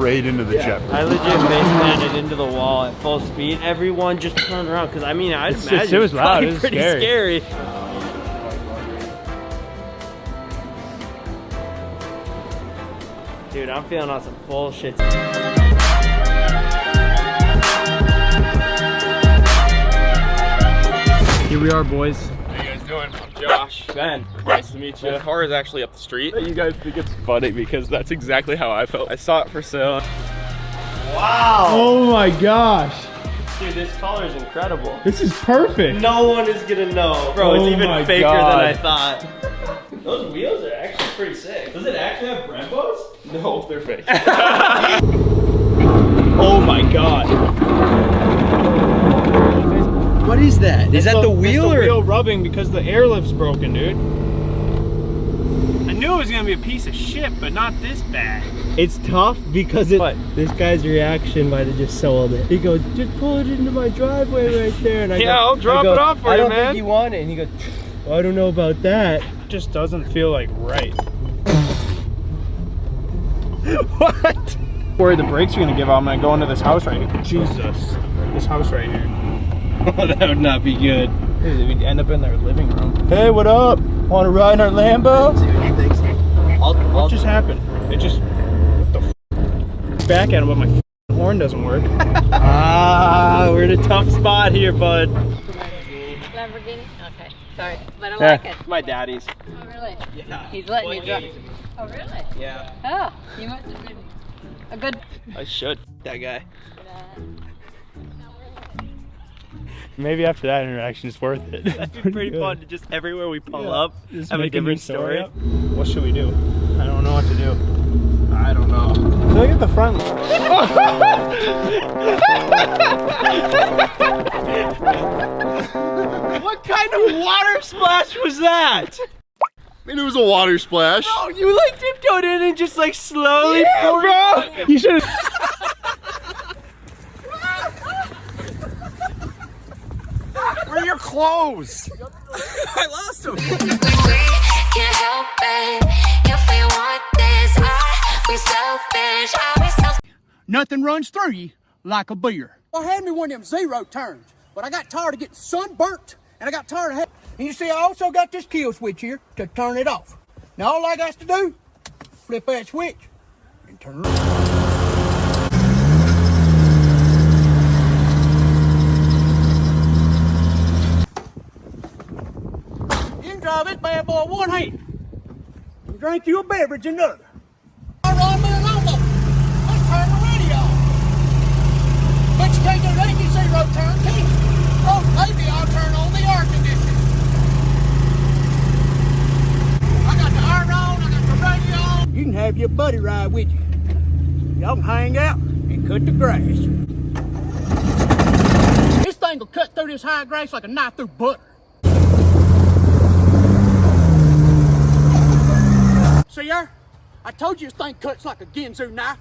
straight into the jet. I legit face planted into the wall at full speed. Everyone just turned around because I mean I'd imagine it was loud. It was pretty scary. Dude, I'm feeling on some bullshit. Here we are, boys. How you guys doing? I'm Josh. Ben. Nice to meet you. The car is actually up the street. You guys think it's funny because that's exactly how I felt. I saw it for sale. Wow. Oh my gosh. Dude, this color is incredible. This is perfect. No one is gonna know. Bro, it's even faker God. than I thought. Those wheels are actually pretty sick. Does it actually have Brembos? No, they're fake. Oh my god. What is that? Is that the wheel That's or? the wheel rubbing because the airlift's broken, dude. I knew it was gonna be a piece of shit, but not this bad. It's tough because it. What? This guy's reaction might have just sold it. He goes, just pull it into my driveway right there, and I Yeah, I'll drop it off for I you, don't man. think you want it, and he goes, well, I don't know about that. It just doesn't feel like right. What? Worried the brakes are gonna give out. I'm gonna go into this house right here. Jesus, this house right here. That would not be good. We'd end up in their living room. Hey, what up? Want to ride in our Lambo? What just happened? It just, what the f? Back at him, but my f horn doesn't work. We're in a tough spot here, bud. Lamborghini? Okay, sorry, but I like it. My daddy's. Oh, really? Yeah. He's letting you drive. Oh, really? Yeah. Oh, you must have been a good... I should. That guy. Maybe after that interaction, it's worth it. That'd be pretty fun to just everywhere we pull up, Just have a make new different story. up. What should we do? I don't know what to do. I don't know. I feel like at the front. What kind of water splash was that? I mean, it was a water splash. Oh, you like tiptoed in and just like slowly poured it. You should have. Where are your clothes? I lost them. Can't help it if we want this. We selfish. Nothing runs through you like a beer. I had me one of them zero turns, but I got tired of getting sunburnt, and I got tired of having. And you see, I also got this kill switch here to turn it off. Now all I got to do, flip that switch and turn it on. You can drive this bad boy one hand and drink you a beverage another. I run me a lawnmower. Let's turn the radio on. But you can't do that, you zero turn, can you? Oh, maybe I'll turn on the air conditioner. I got the iron on, I got the radio on. You can have your buddy ride with you. Y'all can hang out and cut the grass. This thing will cut through this high grass like a knife through butter. See there? I told you this thing cuts like a Ginsu knife.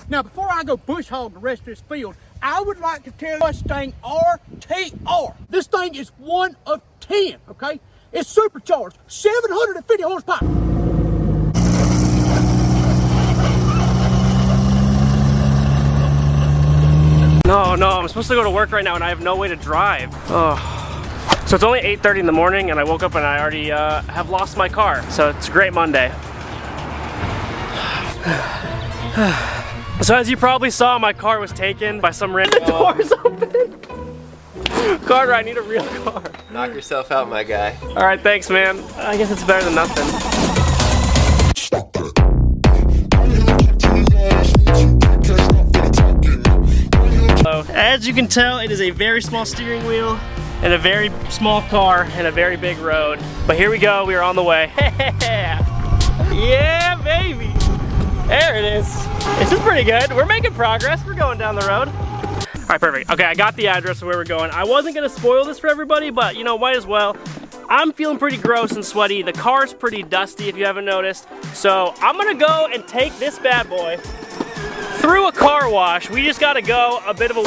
Now, before I go bush hog the rest of this field, I would like to tell you Mustang RTR. This thing is 1 of 10, okay? It's supercharged, 750 horsepower. No, I'm supposed to go to work right now and I have no way to drive. Oh. So it's only 8:30 in the morning and I woke up and I already have lost my car. So it's a great Monday. So as you probably saw, my car was taken by some random doors open. Carter, I need a real car. Knock yourself out, my guy. All right, thanks, man. I guess it's better than nothing. So, as you can tell, it is a very small steering wheel and a very small car and a very big road. But here we go, we are on the way. Yeah, baby. There it is. This is pretty good. We're making progress. We're going down the road. All right, perfect. Okay, I got the address of where we're going. I wasn't gonna spoil this for everybody, but you know, might as well. I'm feeling pretty gross and sweaty. The car's pretty dusty if you haven't noticed. So I'm gonna go and take this bad boy through a car wash. We just gotta go a bit of a...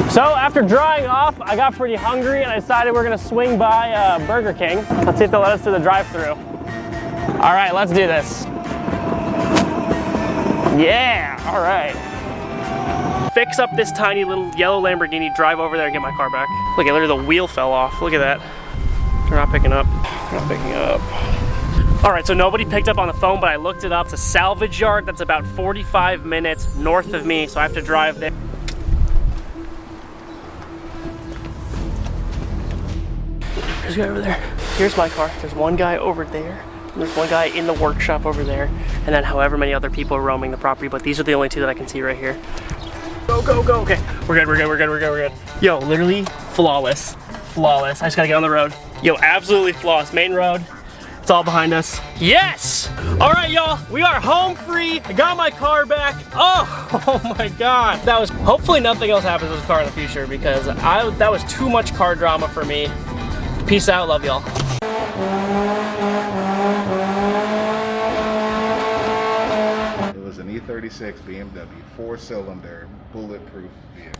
So after drying off, I got pretty hungry and I decided we're gonna swing by Burger King. Let's see if they'll let us do the drive-thru. All right, let's do this. Yeah, all right. Fix up this tiny little yellow Lamborghini, drive over there and get my car back. Look at, literally the wheel fell off. Look at that. They're not picking up. They're not picking up. All right, so nobody picked up on the phone, but I looked it up. It's a salvage yard that's about 45 minutes north of me, so I have to drive there. There's a guy over there. Here's my car. There's one guy over there. And there's one guy in the workshop over there. And then however many other people are roaming the property, but these are the only two that I can see right here. Go, go, go. Okay, we're good, we're good, we're good, we're good, we're good. Yo, literally flawless. Flawless. I just gotta get on the road. Yo, absolutely flawless. Main road. It's all behind us. Yes! All right, y'all, we are home free. I got my car back. Oh my God. That was, hopefully nothing else happens with this car in the future because that was too much car drama for me. Peace out, love y'all. It was an E36 BMW, 4-cylinder, bulletproof vehicle.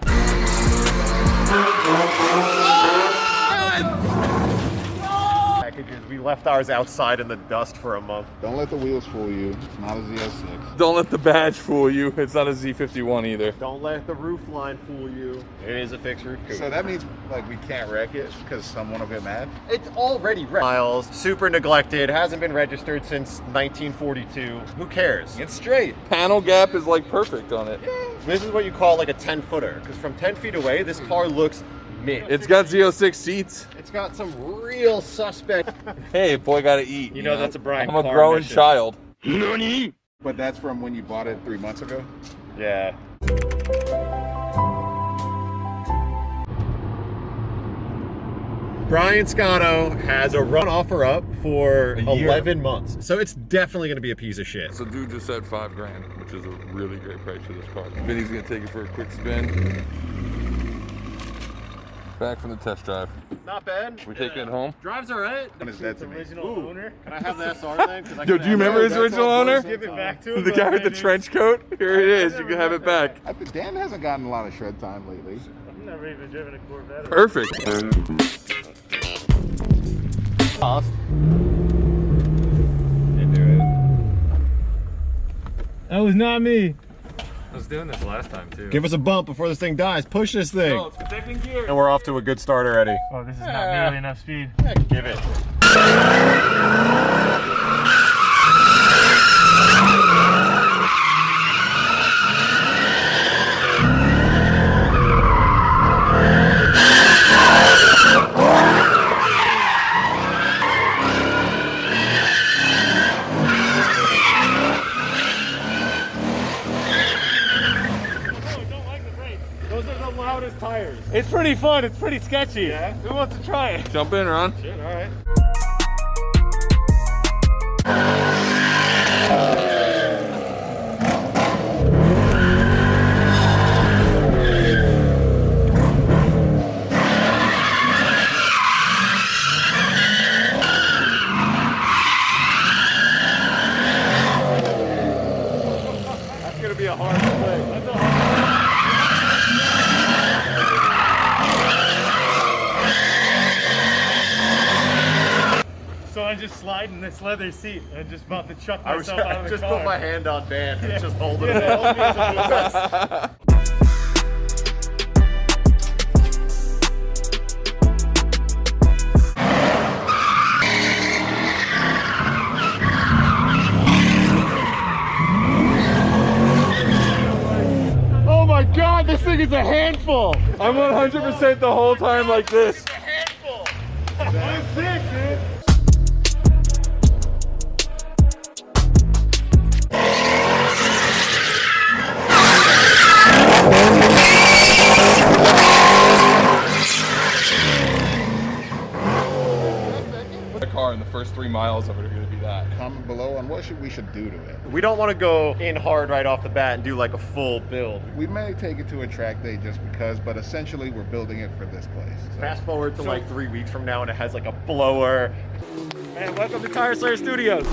Packages. We left ours outside in the dust for a month. Don't let the wheels fool you. It's not a Z06. Don't let the badge fool you. It's not a Z51 either. Don't let the roof line fool you. It is a fixed roof. So that means like we can't wreck it because someone will get mad? It's already wrecked. Miles, super neglected, hasn't been registered since 1942. Who cares? It's straight. Panel gap is like perfect on it. This is what you call like a 10-footer because from 10 feet away, this car looks mint. It's got Z06 seats. It's got some real suspect. Hey, boy gotta eat. You know that's a Brian I'm a Carr growing mission. child. But that's from when you bought it 3 months ago? Yeah. Brian Scotto has a run offer up for 11 months. So it's definitely going to be a piece of shit. So dude just said $5 grand, which is a really great price for this car. Vinny's gonna take it for a quick spin. Back from the test drive. Not bad. We're taking it home. Drives all right. It's dead to me. Original owner. Can I have the SR then? Yo, do you remember his original owner? Give it back to him. The guy with the trench coat? Here it is. You can have it back. Dan hasn't gotten a lot of shred time lately. I've never even driven a Corvette. Perfect. Cost. That was not me. I was doing this last time too. Give us a bump before this thing dies. Push this thing. Oh, it's taking gear. And we're off to a good start already. Oh, this is not nearly enough speed. Give it. Tires. It's pretty fun. It's pretty sketchy. Yeah? Who wants to try it? Jump in, Ron. Shit, all right. That's gonna be a hard play. That's a hard So I'm just sliding this leather seat and just about to chuck myself out of the just car. put my hand on Dan and Yeah. just hold it. Yeah, hold me as a Oh my God, this thing is a handful. I'm 100% the whole time like this. That's sick, dude. The car in the first 3 miles of it are going to be that. Comment below on what we should do to it. We don't want to go in hard right off the bat and do like a full build. We may take it to a track day just because, but essentially we're building it for this place. So. Fast forward to like 3 weeks from now and it has like a blower. Man, welcome to Tire Slayer Studios.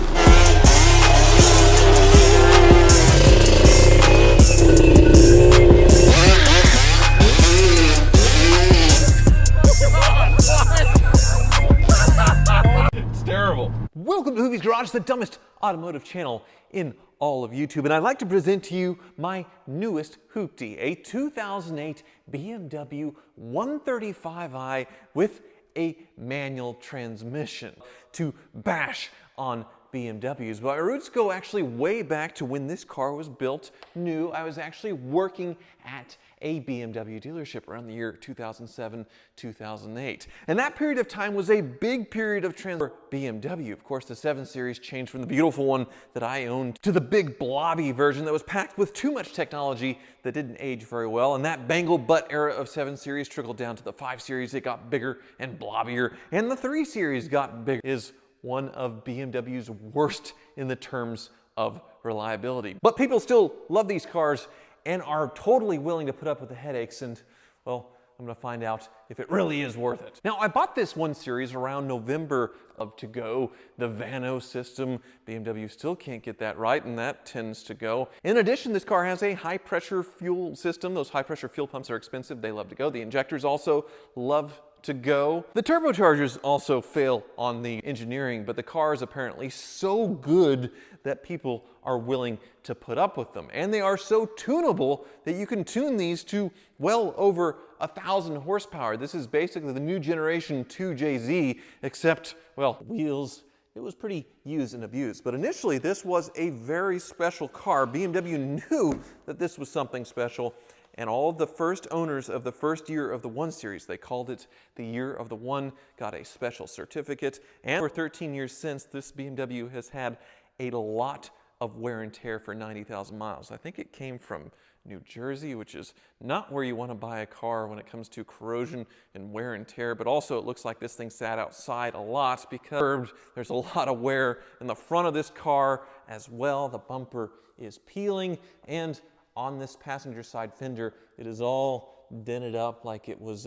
Garage, the dumbest automotive channel in all of YouTube. And I'd like to present to you my newest hoopty, a 2008 BMW 135i with a manual transmission to bash on BMWs. But my roots go actually way back to when this car was built new. I was actually working at a BMW dealership around the year 2007, 2008. And that period of time was a big period of transition for BMW. Of course, the 7 Series changed from the beautiful one that I owned to the big blobby version that was packed with too much technology that didn't age very well. And that bangle butt era of 7 Series trickled down to the 5 Series. It got bigger and blobbier. And the 3 Series got bigger. Is one of BMW's worst in the terms of reliability. But people still love these cars and are totally willing to put up with the headaches, and well, I'm gonna find out if it really is worth it. Now, I bought this 1 Series around November of to go. The Vano system, BMW still can't get that right, and that tends to go. In addition, this car has a high pressure fuel system. Those high pressure fuel pumps are expensive, they love to go. The injectors also love to go. The turbochargers also fail on the engineering, but the car is apparently so good that people are willing to put up with them. And they are so tunable that you can tune these to well over 1,000 horsepower. This is basically the new generation 2JZ, except, well, wheels, it was pretty used and abused. But initially, this was a very special car. BMW knew that this was something special. And all of the first owners of the first year of the 1 Series, they called it the year of the 1, got a special certificate. And for 13 years since, this BMW has had a lot of wear and tear for 90,000 miles. I think it came from New Jersey, which is not where you want to buy a car when it comes to corrosion and wear and tear, but also it looks like this thing sat outside a lot because there's a lot of wear in the front of this car as well. The bumper is peeling, and on this passenger side fender, it is all dented up like it was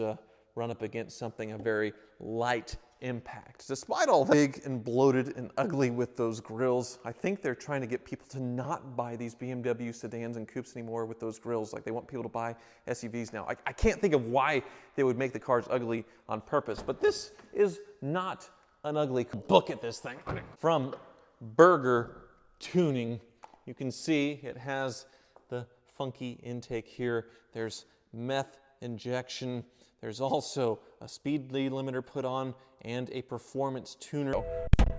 run up against something, a very light impact. Despite all that, big and bloated and ugly with those grills, I think they're trying to get people to not buy these BMW sedans and coupes anymore with those grills. Like, they want people to buy SUVs now. I can't think of why they would make the cars ugly on purpose, but this is not an ugly car. Look at this thing. From Burger Tuning, you can see it has the funky intake here. There's meth injection. There's also a speed limiter put on and a performance tuner.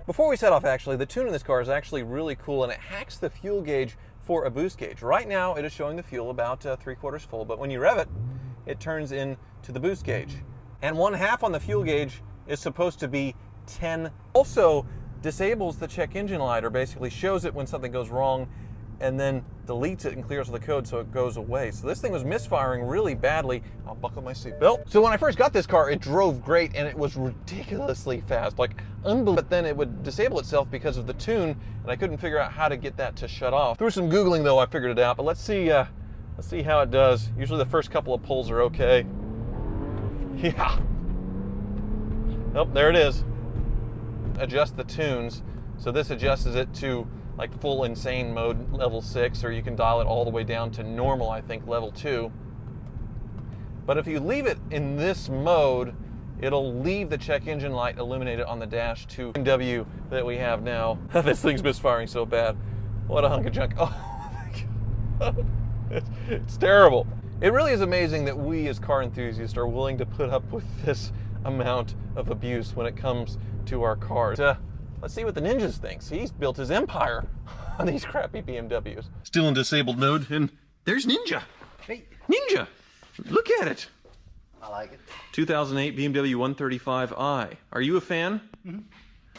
Before we set off, actually, the tune in this car is actually really cool, and it hacks the fuel gauge for a boost gauge. Right now, it is showing the fuel about 3/4 full, but when you rev it, it turns into the boost gauge. And 1/2 on the fuel gauge is supposed to be 10. Also disables the check engine light, or basically shows it when something goes wrong, and then deletes it and clears the code so it goes away. So this thing was misfiring really badly. I'll buckle my seatbelt. So when I first got this car, it drove great and it was ridiculously fast, like unbelievable. But then it would disable itself because of the tune, and I couldn't figure out how to get that to shut off. Through some Googling though, I figured it out, but let's see how it does. Usually the first couple of pulls are okay. Yeah. Oh, there it is. Adjust the tunes. So this adjusts it to like full insane mode, level 6, or you can dial it all the way down to normal, I think, level 2. But if you leave it in this mode, it'll leave the check engine light illuminated on the dash to BMW that we have now. This thing's misfiring so bad. What a hunk of junk. Oh my God. It's terrible. It really is amazing that we as car enthusiasts are willing to put up with this amount of abuse when it comes to our cars. Let's see what the Ninja's thinks. He's built his empire on these crappy BMWs. Still in disabled mode, and there's Ninja. Hey. Ninja! Look at it. I like it. 2008 BMW 135i. Are you a fan? Mm-hmm.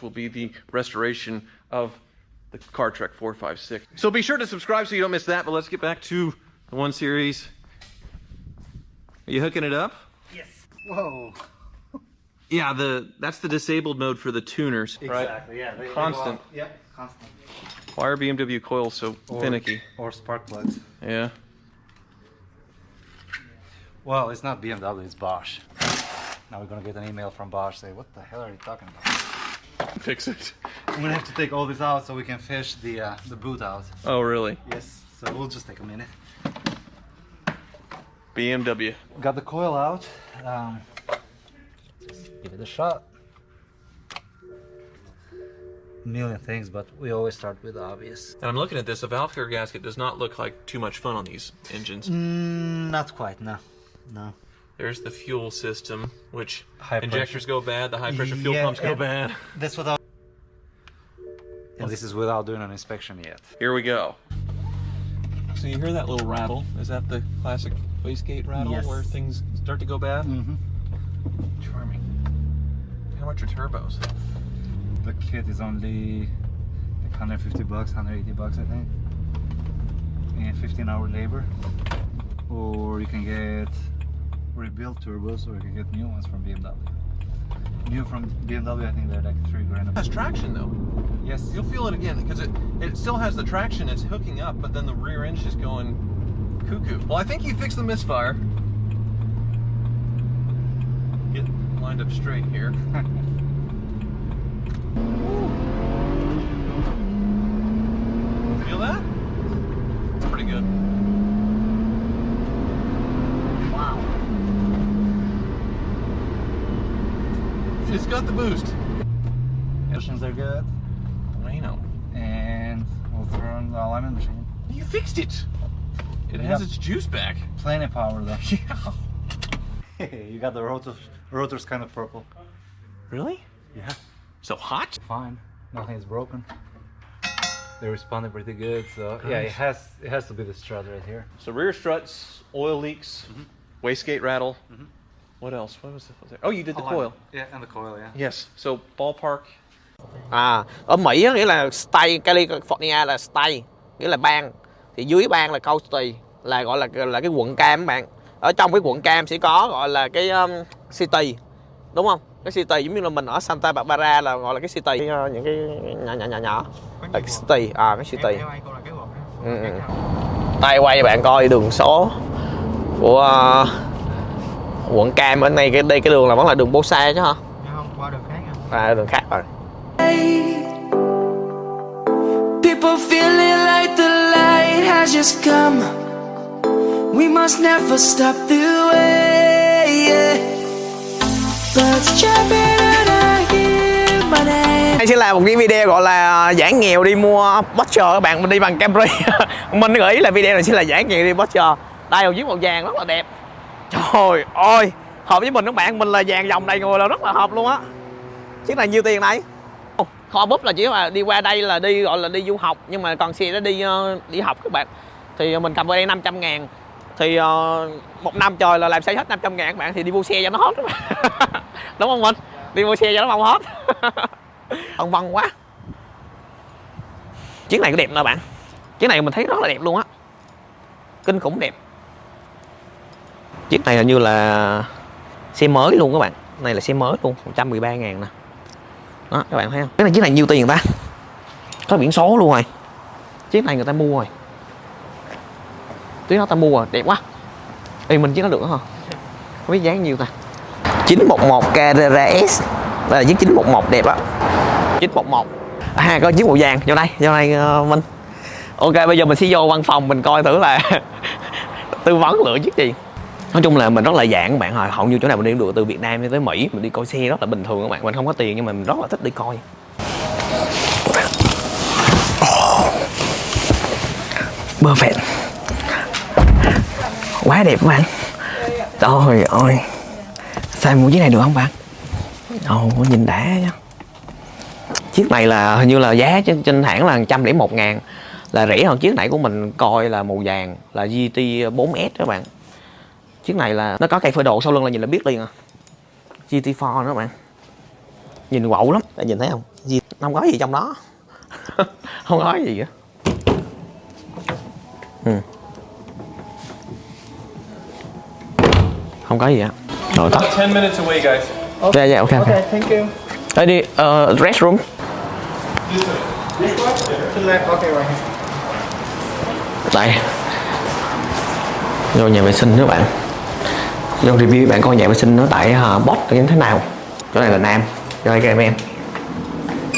Will be the restoration of the Car Trek 456. So be sure to subscribe so you don't miss that, but let's get back to the 1 Series. Are you hooking it up? Yes. Whoa. Yeah, that's the disabled mode for the tuners, right? Exactly, yeah. Constant. Yep, constant. Why are BMW coils so finicky? Or spark plugs. Yeah. Well, it's not BMW, it's Bosch. Now we're gonna get an email from Bosch saying, what the hell are you talking about? Fix it. I'm gonna have to take all this out so we can fish the boot out. Oh, really? Yes, so we'll just take a minute. BMW. Got the coil out. Give it a shot. million things, but we always start with the obvious. And I'm looking at this. A valve cover gasket does not look like too much fun on these engines. Not quite, no. No. There's the fuel system, which High injectors pressure. go bad, the high pressure fuel pumps go bad. That's without... And this is without doing an inspection yet. Here we go. So you hear that little rattle? Is that the classic wastegate rattle where things start to go bad? Mm-hmm. Charming. How much are turbos? The kit is only like 150 bucks, 180 bucks, I think. And 15-hour labor. Or you can get rebuilt turbos, or you can get new ones from BMW. New from BMW, I think they're like $3 grand. It has traction though. Yes. You'll feel it again because it still has the traction, it's hooking up, but then the rear end is going cuckoo. Well, I think you fixed the misfire. Get lined up straight here. Feel that? It's pretty good. Wow. It's got the boost. Cushions are good. I know. And we'll throw in the alignment machine. You fixed it. It has its juice back. Plenty of power though. Yeah. You got the rotors kind of purple. Really? Yeah. So hot? Fine. Nothing is broken. They responded pretty good, so yeah, it has to be the strut right here. So rear struts, oil leaks, wastegate rattle. What else? What was there? Oh, you did the coil. Yeah, and the coil, yeah. Yes. So ballpark. Ở Mỹ á, nghĩa là state, California là state, nghĩa là bang. Thì dưới bang là county, là gọi là cái quận cam các bạn. Ở trong cái quận cam sẽ có gọi là cái city, đúng không? Cái city giống như là mình ở Santa Barbara là gọi là cái city, những cái nhỏ. Là cái city, cái city. Đây quay cho bạn coi đường số của quận cam. Ở đây cái đường là vẫn là đường bô xe chứ hả? Không, qua đường khác. Đường khác rồi. People feeling like the light has just come. We must never stop the way. Birds jumping and I hear my name. Đây sẽ là một cái video gọi là giảm nghèo đi mua Porsche các bạn. Mình đi bằng Camry. Mình gợi ý là video này sẽ là giảm nghèo đi Porsche. Đây một chiếc màu vàng rất là đẹp. Trời ơi, hợp với mình các bạn. Mình là vàng dòng đây ngồi là rất là hợp luôn á. Chiếc này nhiêu tiền đây? Khoa búp là chỉ là đi qua đây là đi gọi là đi du học, nhưng mà còn xe đó đi học các bạn. Thì mình cầm vào đây 500 ngàn. Thì một năm trời là làm xe hết 500 ngàn các bạn, thì đi mua xe cho nó hết các bạn. Đúng không mình? Đi mua xe cho nó không hết. Ông vân quá. Chiếc này có đẹp nè bạn. Chiếc này mình thấy rất là đẹp luôn á. Kinh khủng đẹp. Chiếc này là như là xe mới luôn các bạn. Này là xe mới luôn, 113 ngàn nè. Đó, các bạn thấy không? Chiếc này nhiêu tiền ta? Có biển số luôn rồi. Chiếc này người ta mua rồi. Chiếc đó ta mua rồi, đẹp quá. Ê, mình chiếc nó được hả? Không biết giá nhiêu ta. 911 Carrera S. Đây là chiếc 911 đẹp á. 911. Có chiếc màu vàng, vô đây Minh. Ok, bây giờ mình sẽ vô văn phòng mình coi thử là tư vấn lựa chiếc gì. Nói chung là mình rất là dạng các bạn, hầu như chỗ nào mình đi được, từ Việt Nam tới Mỹ mình đi coi xe rất là bình thường các bạn. Mình không có tiền nhưng mà mình rất là thích đi coi. Perfect. Quá đẹp các bạn. Trời ơi. Sao mua chiếc này được không bạn? Nhìn đã nha. Chiếc này là hình như là giá trên hãng là 101 ngàn. Là rẻ hơn chiếc này của mình coi là màu vàng là GT 4S các bạn. Chiếc này là nó có cây phơi đồ sau lưng là nhìn là biết liền à. GT4 nữa các bạn. Nhìn quậu lắm, bạn nhìn thấy không? Không có gì trong đó. Không có gì á. Không có gì á. Rồi tắt. 10 minutes away, guys. Yeah, okay. Okay, thank you. Đây đi, restroom. Okay, right here. Đây. Vô nhà vệ sinh nữa bạn. Vô review bạn coi nhà vệ sinh nó tại Boss như thế nào. Chỗ này là nam. Cho đây các em.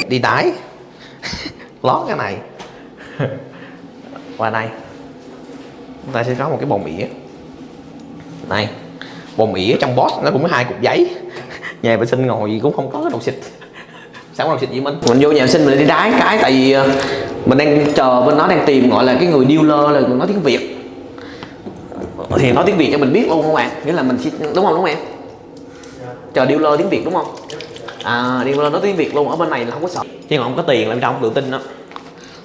Đi tái. Lót cái này. Qua đây. Chúng ta sẽ có một cái bồn ỉa. Này. Bồn ỉa trong Boss nó cũng có 2 cục giấy. Nhà vệ sinh ngồi gì cũng không có cái đồ xịt. Sáng bắt đầu xịt với mình vô nhà vệ sinh mình đi đái cái tại vì mình đang chờ bên nó đang tìm gọi là cái người dealer là nói tiếng Việt thì nói tiếng Việt cho mình biết luôn không bạn, nghĩa là mình đúng không em? Chờ dealer tiếng Việt đúng không? À, dealer nói tiếng Việt luôn, ở bên này là không có sợ chứ còn không có tiền là trong tự tin đó,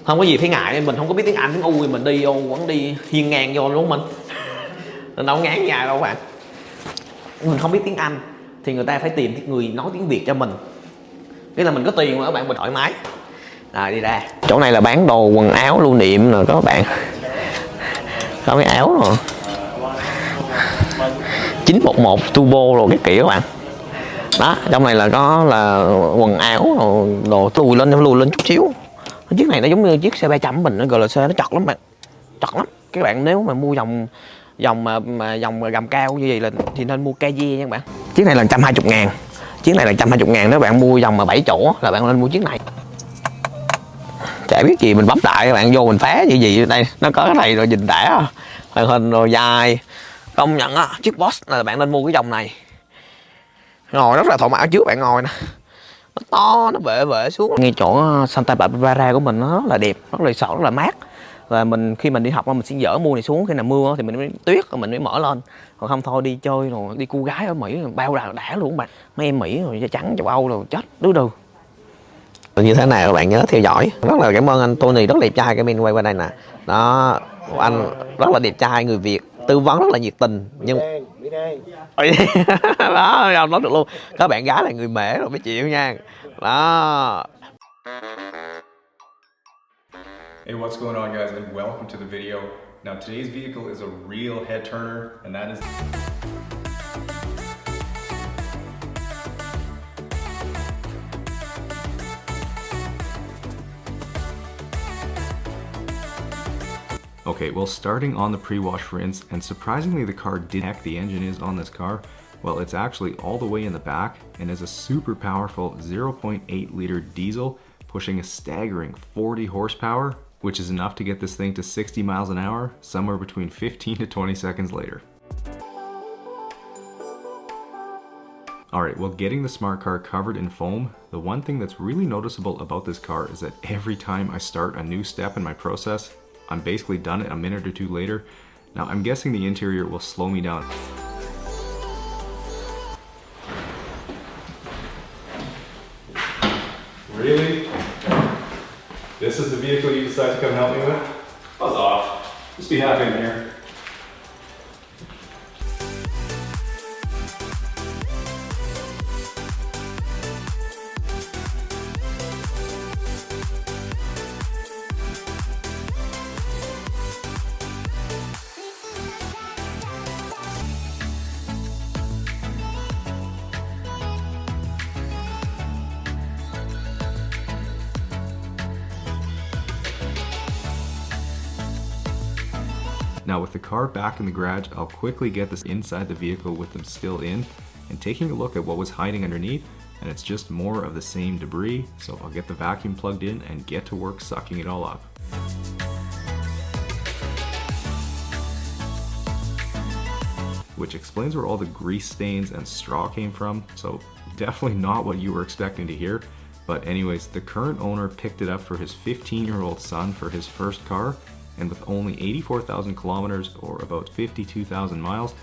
không có gì phải ngại. Mình không có biết tiếng Anh tiếng U thì mình đi vô vẫn đi hiên ngang vô luôn mình mình đâu ngán nhà đâu bạn. Mình không biết tiếng Anh thì người ta phải tìm người nói tiếng Việt cho mình, nghĩa là mình có tiền mà các bạn, mình thoải mái. Rồi đi ra chỗ này là bán đồ quần áo lưu niệm rồi các bạn, có cái áo rồi 911 turbo rồi cái kiểu các bạn. Đó, trong này là có là quần áo rồi đồ lùi lên chút xíu. Chiếc này nó giống như chiếc xe 300 của mình, nó gọi là xe nó chật lắm bạn, chật lắm. Các bạn nếu mà mua dòng gầm cao như vậy là thì nên mua KG nha các bạn. Chiếc này là 120.000, chiếc này là 120.000. Nếu bạn mua dòng mà 7 chỗ là bạn nên mua chiếc này. Chả biết gì mình bấm đại các bạn vô mình phá gì đây, nó có cái này rồi nhìn đã, màn hình rồi dài. Công nhận á, chiếc Boss là bạn nên mua cái dòng này. Ngồi rất là thoải mái, trước bạn ngồi nè, nó to, nó bệ xuống. Ngay chỗ Santa Barbara của mình nó rất là đẹp, rất là sợ, rất là mát. Và mình khi mình đi học mình sẽ dỡ mua này xuống, khi nào mưa thì mình mới tuyết rồi mình mới mở lên. Còn không thôi đi chơi rồi đi cu gái ở Mỹ bao đã luôn các bạn. Mấy em Mỹ rồi da trắng châu Âu rồi chết đứa đừ. Như thế này các bạn nhớ theo dõi. Rất là cảm ơn anh Tony, rất đẹp trai. Cái mình quay qua đây nè. Đó, anh rất là đẹp trai, người Việt, tư vấn rất là nhiệt tình. Nhưng đó, không nói được luôn. Các bạn gái là người Mễ rồi mới chịu nha. Đó. Hey, what's going on guys, and welcome to the video. Now today's vehicle is a real head turner, and that is okay, well, starting on the pre-wash rinse, and surprisingly the car did heck the engine is on this car. Well, it's actually all the way in the back and is a super powerful 0.8 liter diesel pushing a staggering 40 horsepower, which is enough to get this thing to 60 miles an hour somewhere between 15 to 20 seconds later. Alright, well, getting the smart car covered in foam, the one thing that's really noticeable about this car is that every time I start a new step in my process, I'm basically done it a minute or two later. Now, I'm guessing the interior will slow me down. Really? This is the vehicle you decide to come help me with? Buzz off. Just be happy in here. Now with the car back in the garage, I'll quickly get this inside the vehicle with them still in and taking a look at what was hiding underneath, and it's just more of the same debris, so I'll get the vacuum plugged in and get to work sucking it all up. Which explains where all the grease stains and straw came from, so definitely not what you were expecting to hear. But anyways, the current owner picked it up for his 15-year-old son for his first car, and with only 84,000 kilometers or about 52,000 miles,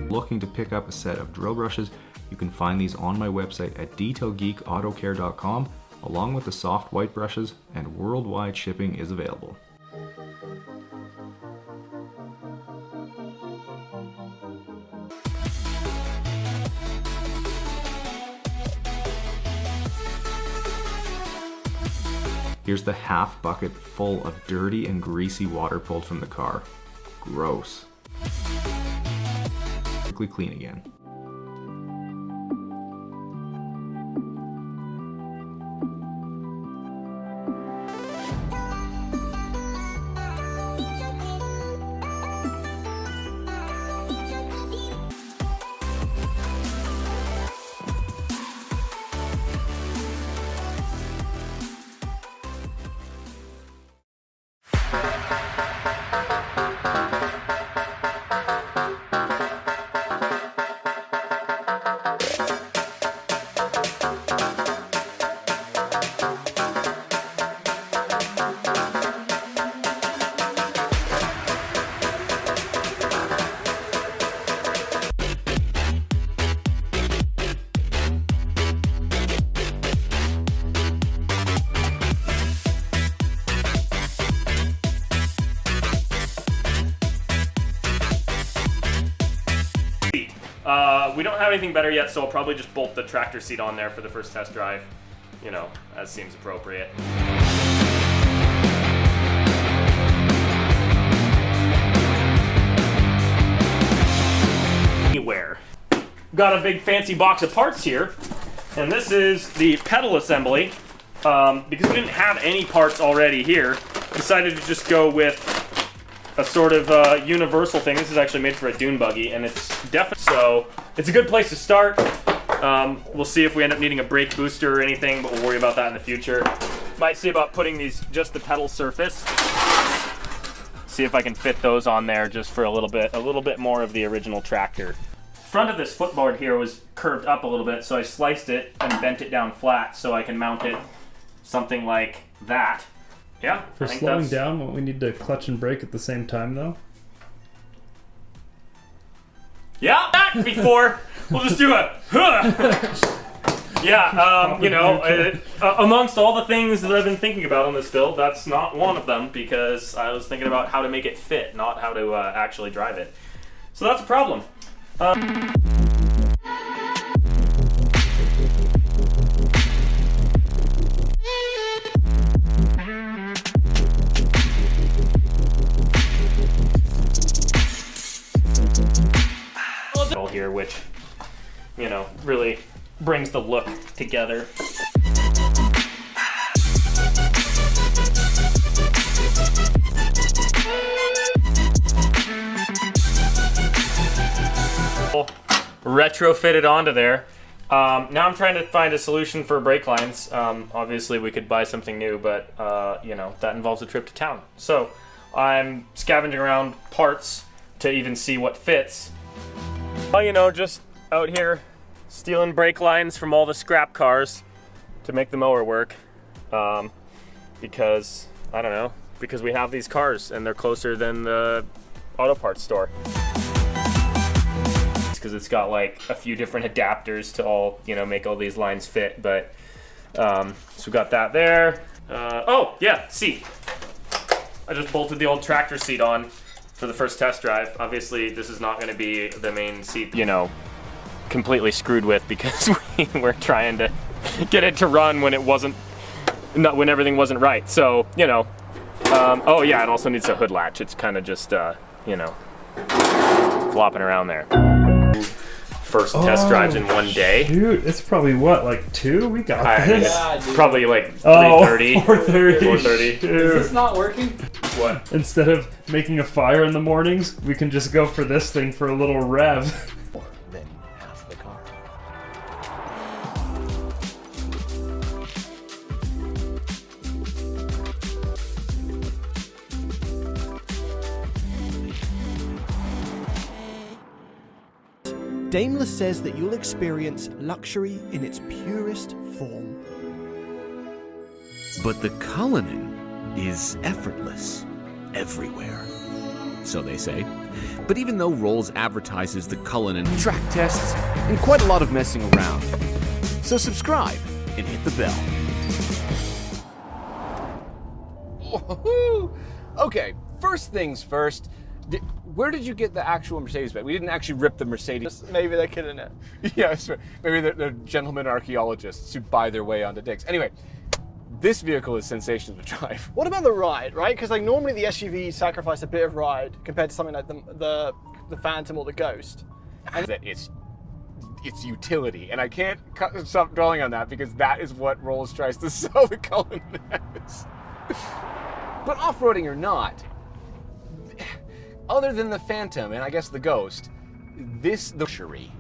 looking to pick up a set of drill brushes, you can find these on my website at detailgeekautocare.com, along with the soft white brushes, and worldwide shipping is available. Here's the half bucket full of dirty and greasy water pulled from the car. Gross. Clean again. We don't have anything better yet, so I'll probably just bolt the tractor seat on there for the first test drive, you know, as seems appropriate. Anywhere. Got a big fancy box of parts here, and this is the pedal assembly. Because we didn't have any parts already here, decided to just go with a sort of universal thing. This is actually made for a dune buggy, and it's definitely, so it's a good place to start. We'll see if we end up needing a brake booster or anything, but we'll worry about that in the future. Might see about putting these, just the pedal surface. See if I can fit those on there just for a little bit more of the original tractor. Front of this footboard here was curved up a little bit, so I sliced it and bent it down flat so I can mount it something like that. Yeah. For slowing down, won't we need to clutch and brake at the same time, though? Yeah, that before. We'll just do a yeah, you know, amongst all the things that I've been thinking about on this build, that's not one of them, because I was thinking about how to make it fit, not how to actually drive it. So that's a problem. Here, which, you know, really brings the look together. Retrofitted onto there. Now I'm trying to find a solution for brake lines. Obviously we could buy something new, but you know, that involves a trip to town. So I'm scavenging around parts to even see what fits. Well, you know, just out here stealing brake lines from all the scrap cars to make the mower work. Because, I don't know, because we have these cars and they're closer than the auto parts store. It's because it's got like a few different adapters to all, you know, make all these lines fit. But, so we got that there. Oh, yeah, seat. I just bolted the old tractor seat on for the first test drive. Obviously, this is not going to be the main seat, you know, completely screwed with, because we were trying to get it to run when it wasn't, when everything wasn't right. So, you know, oh yeah, it also needs a hood latch. It's kind of just, you know, flopping around there. First test drives in one day. Dude, it's probably what, like 2? We got this. Yeah, probably like 3:30. 4:30. 4:30. Is this not working? What? Instead of making a fire in the mornings, we can just go for this thing for a little rev. Then half the car. Daimler says that you'll experience luxury in its purest form. But the Cullinan is effortless everywhere, so they say. But even though Rolls advertises the Cullinan, track tests, and quite a lot of messing around. So subscribe and hit the bell. Woohoo! Okay, first things first. Where did you get the actual Mercedes-Maybach? We didn't actually rip the Mercedes. Maybe they're kidding it. Yeah, maybe they're gentlemen archaeologists who buy their way onto digs. Anyway, this vehicle is sensational to drive. What about the ride, right? Because like normally the SUVs sacrifice a bit of ride compared to something like the Phantom or the Ghost. And that it's utility, and I can't stop dwelling on that because that is what Rolls tries to sell the Cullinan as. But off-roading or not, other than the Phantom and I guess the Ghost, the luxury.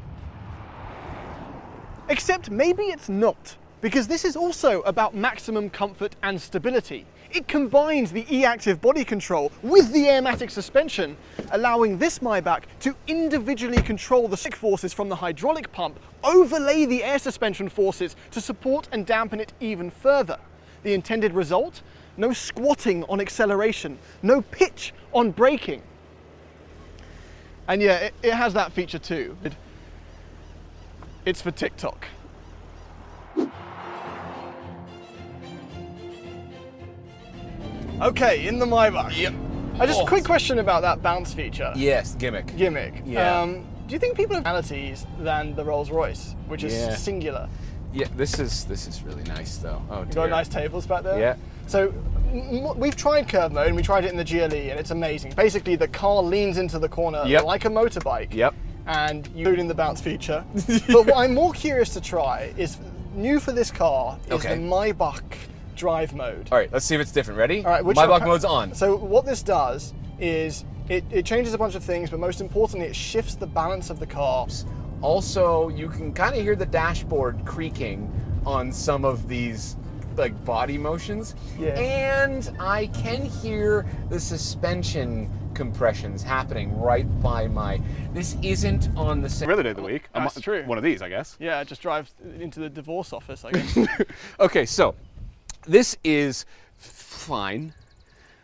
Except maybe it's not, because this is also about maximum comfort and stability. It combines the e-active body control with the airmatic suspension, allowing this Maybach to individually control the stick forces from the hydraulic pump, overlay the air suspension forces to support and dampen it even further. The intended result? No squatting on acceleration, no pitch on braking. And yeah, it has that feature too. It's for TikTok. Okay, in the Maybach. Yep. Just a quick question about that bounce feature. Yes, gimmick. Gimmick. Yeah. Do you think people have qualities than the Rolls-Royce, which is Yeah. singular? Yeah, this is really nice though. Oh, You got nice tables back there? Yeah. So we've tried curve mode and we tried it in the GLE and it's amazing. Basically the car leans into the corner like a motorbike. Yep. And you include in the bounce feature. But what I'm more curious to try is, new for this car, is the Maybach drive mode. All right, let's see if it's different. Ready? All right, Maybach mode's on. So what this does is it changes a bunch of things, but most importantly, it shifts the balance of the car. Also, you can kind of hear the dashboard creaking on some of these like body motions. Yeah. And I can hear the suspension compressions happening right by my... This isn't on the same... Other day of the week. That's true. One of these, I guess. Yeah, just drive into the divorce office, I guess. Okay, so this is fine.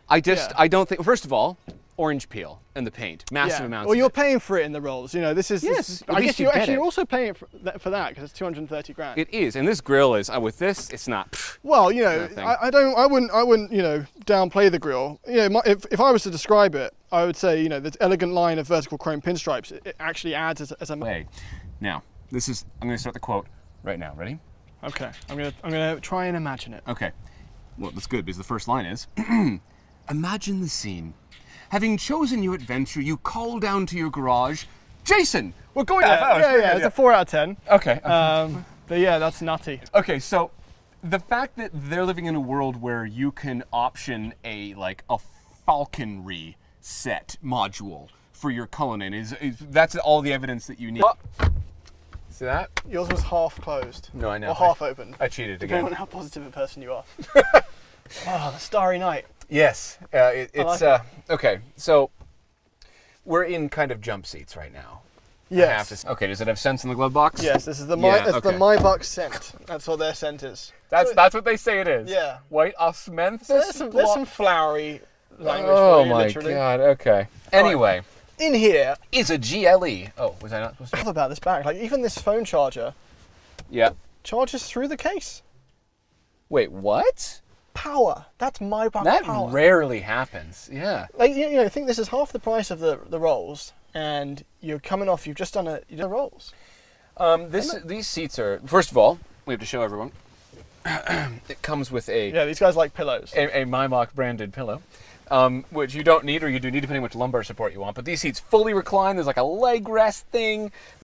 I don't think... First of all, orange peel and the paint, massive amounts. Well, you're paying for it in the Rolls. You know, this is. Yes, at I least guess you you're get actually it. also paying for that because it's 230 grand. It is, and this grill is with this. It's not. Well, you know, nothing. I wouldn't, you know, downplay the grill. You know, if I was to describe it, I would say, you know, this elegant line of vertical chrome pinstripes, it actually adds as a way. Now, this is. I'm going to start the quote right now. Ready? Okay. I'm gonna try and imagine it. Okay. Well, that's good because the first line is, imagine the scene. Having chosen your adventure, you call down to your garage, Jason, we're going to Yeah, it's a 4 out of 10. Okay. But yeah, that's nutty. Okay, so the fact that they're living in a world where you can option a falconry set module for your Cullinan is that's all the evidence that you need. See that? Yours was half closed. No, I know. Or half opened. I cheated again. Depending on how positive a person you are. Oh, the Starry Night. Yes, it's like okay. So we're in kind of jump seats right now. Yes. Okay. Does it have scents in the glove box? Yes. This is the the Maybach scent. That's what their scent is. That's what they say it is. Yeah. White osmanthus. So there's some flowery language. Oh for you, my literally. god. Okay. Anyway, in here is a GLE. Oh, was I not supposed to? I love about this bag. Like even this phone charger. Yeah. Charges through the case. Wait, what? Power. That's Maybach That power. rarely happens. Yeah. Like you know, I think this is half the price of the Rolls, and you're coming off. You've just done the Rolls. These seats are. First of all, we have to show everyone. It comes with these guys like pillows. A Maybach branded pillow, which you don't need, or you do need depending on which lumbar support you want. But these seats fully recline. There's like a leg rest thing.